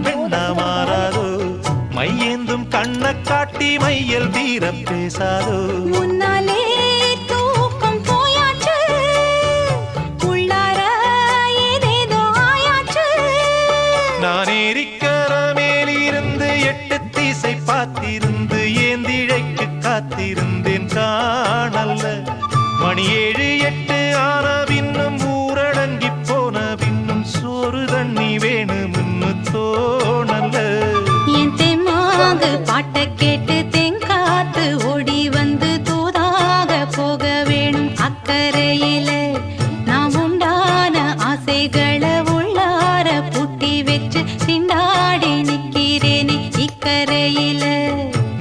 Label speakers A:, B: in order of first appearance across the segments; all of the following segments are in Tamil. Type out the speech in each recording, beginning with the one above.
A: பெண்ணா மாறாதோ மையேந்தும் கண்ண காட்டி மையல் தீர பேசாதோ
B: முன்னாலே தூக்கம் போயாச்சு உள்ளார ஏதேதோ ஆயாச்சு
A: நான் ஏரிக்கர மேலிருந்து 8 திசை பார்த்திருந்து ஏந்திழைக்கு காத்திருந்தேன் காணல்ல மணி 7 8 ஆன பின்னும் ஊரடங்கி போன பின்னும் சோறு தண்ணி வேணும்னு தோணல்ல
B: என் தெம்மாங்கு பாட்டை கேட்டு தெங்காத்து ஓடி வந்து தூதாக போக வேணும் அக்கறையில நாம் உண்டான ஆசைகளை உள்ளார பூட்டி வச்சு திண்டாடி நிக்கிறேனே இக்கரையில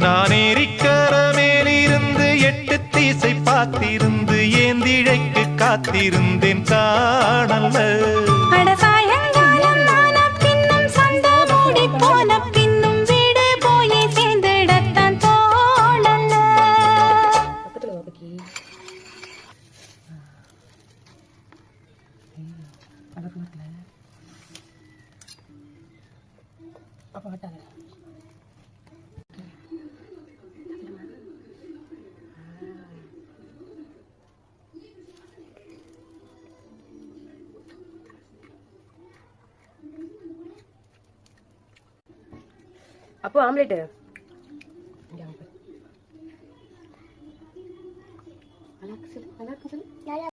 A: நான் ஏரிக்கர மேலிருந்து 8 திசை பார்த்திருந்து ஏந்திழைக்கு காத்திருந்தேன் காணல்ல
B: அட சாயங்காலம் ஆன பின்னும் சண்டை மூடி போன பின்னும் வீடு போய் சேர்ந்திடத்தான் தோணல
C: அப்போ ஆம்லேட்